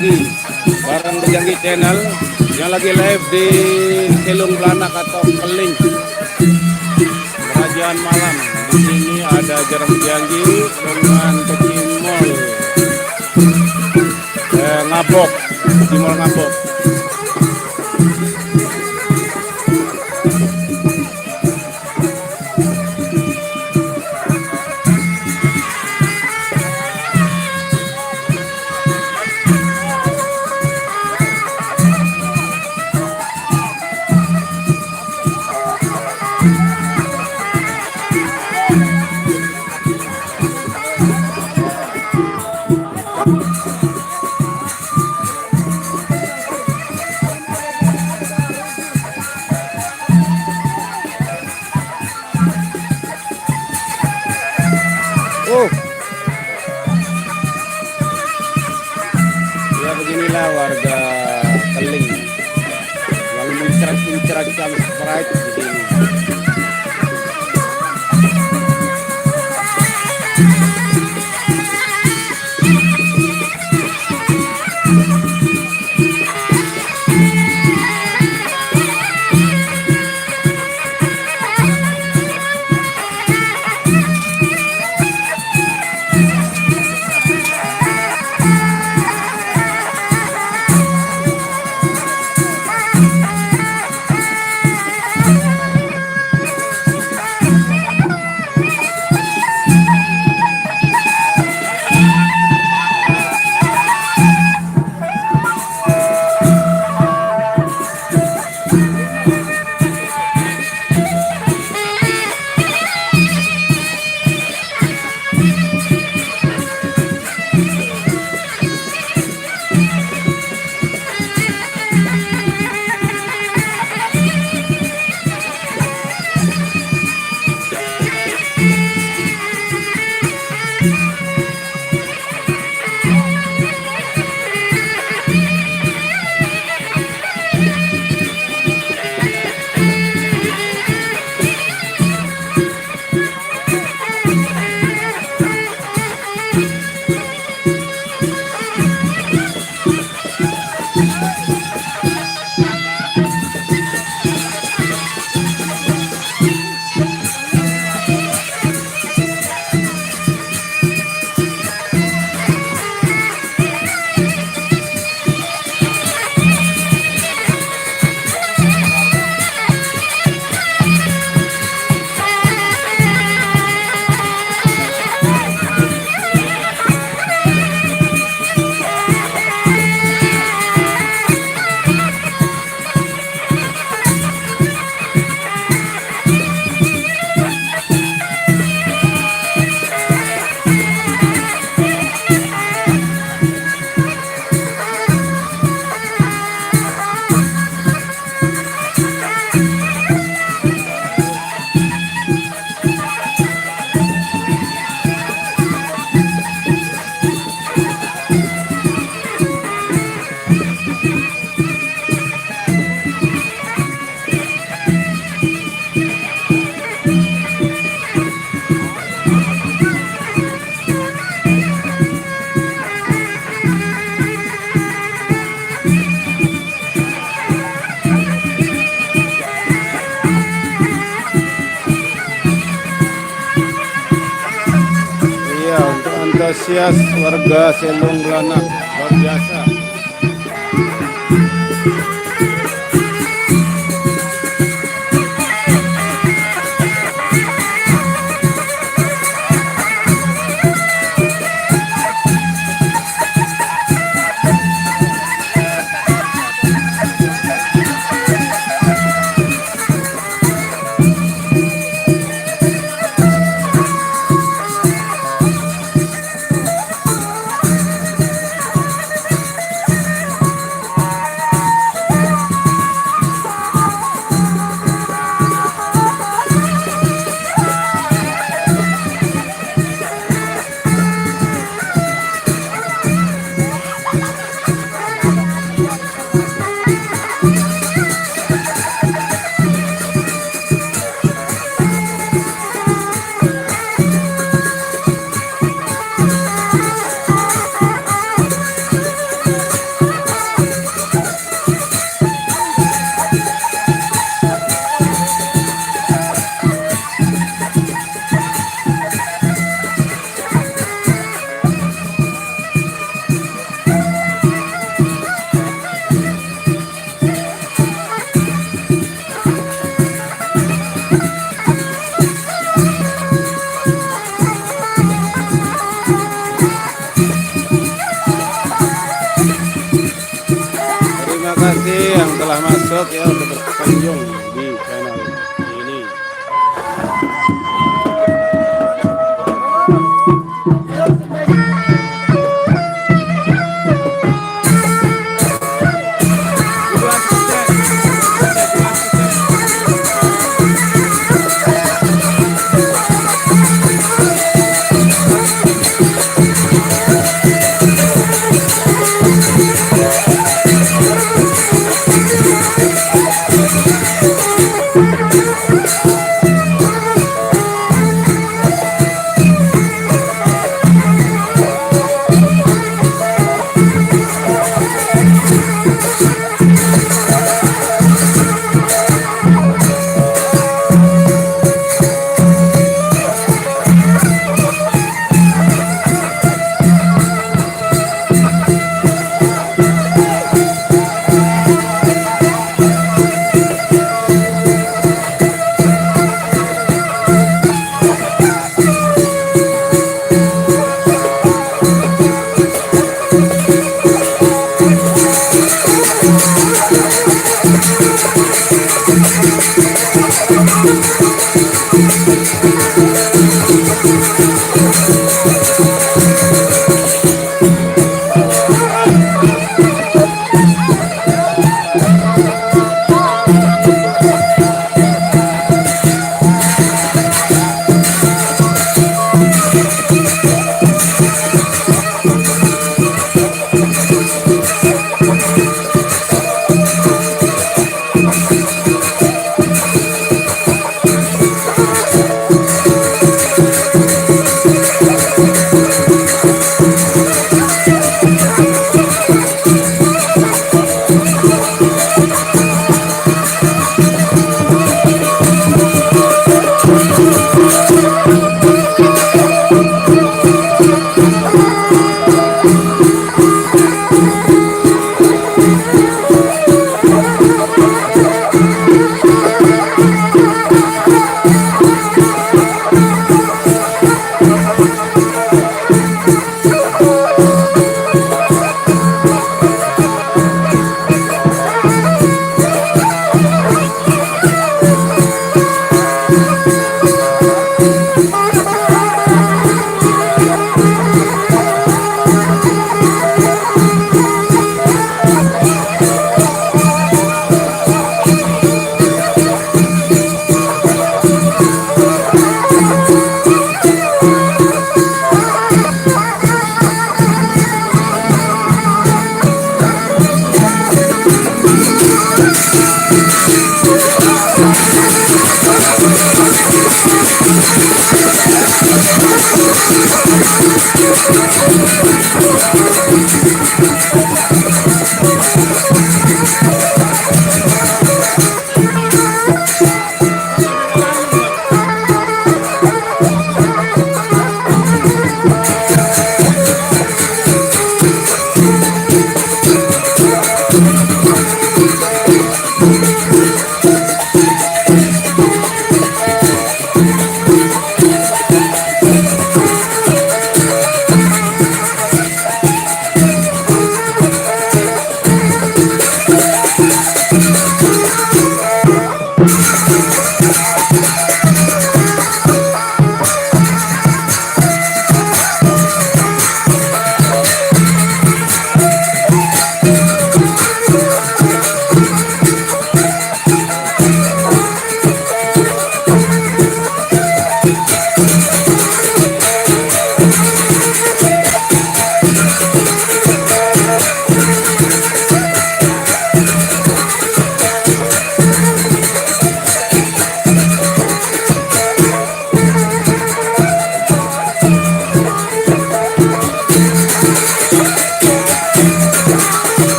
Bareng Bejanggi Channel yang lagi live di Selung Belanak atau Keling Kerajaan Malam. Di sini ada Jarang Bejanggi dengan Pecimol Ngabok, Pecimol Ngabok. Ya beginilah warga Keling yang mencerak jam Sprite di sini. Untuk antusias warga Selung Belanak luar biasa. telah masuk ya untuk berkunjung di channel ini.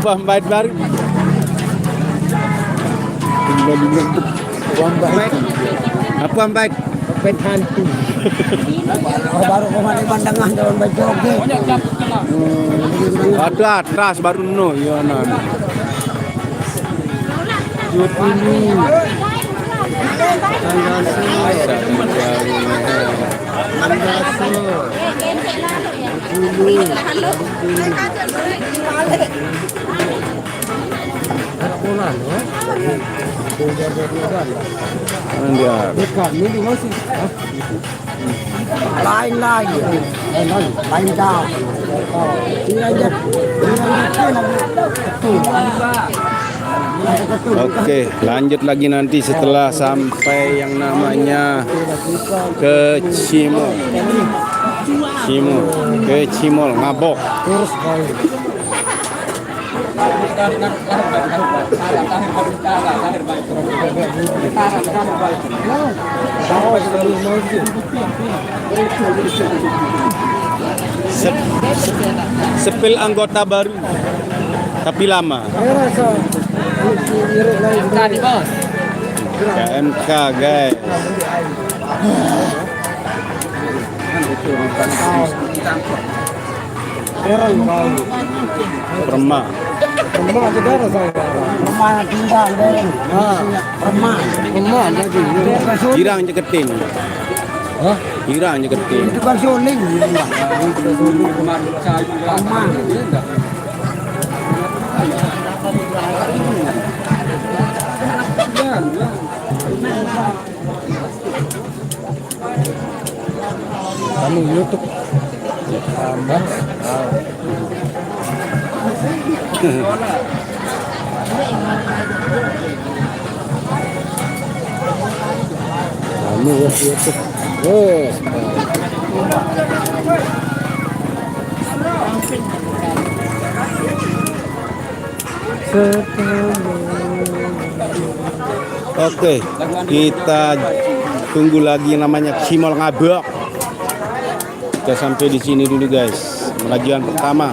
Apa bait baru? Apa bait? Bait hantu. Baru kemarin pandangan daun bait joget. Ada atas baru no ya nan. Lain lagi, lain jauh. Oke, lanjut lagi nanti setelah sampai yang namanya ke Cimol. Ke Cimol Ngabok. Sepil anggota baru tapi lama. KMK guys. Remah. Remah saudara saya. Remah tinggal deh. Remah lagi. Girang jeketin. Hah? Girang jeketin. Itu kan suling. Remah. Kami YouTube tambah. Kami YouTube. Yes. Oke, kita tunggu lagi yang namanya Cimol Ngabok. Kita sampai di sini dulu guys. Pengajian pertama.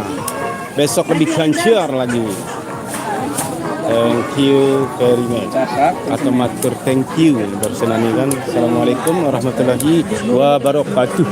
Besok lebih lancar lagi. Thank you very much. Atau matur thank you. Bersenani kan. Assalamualaikum warahmatullahi wabarakatuh.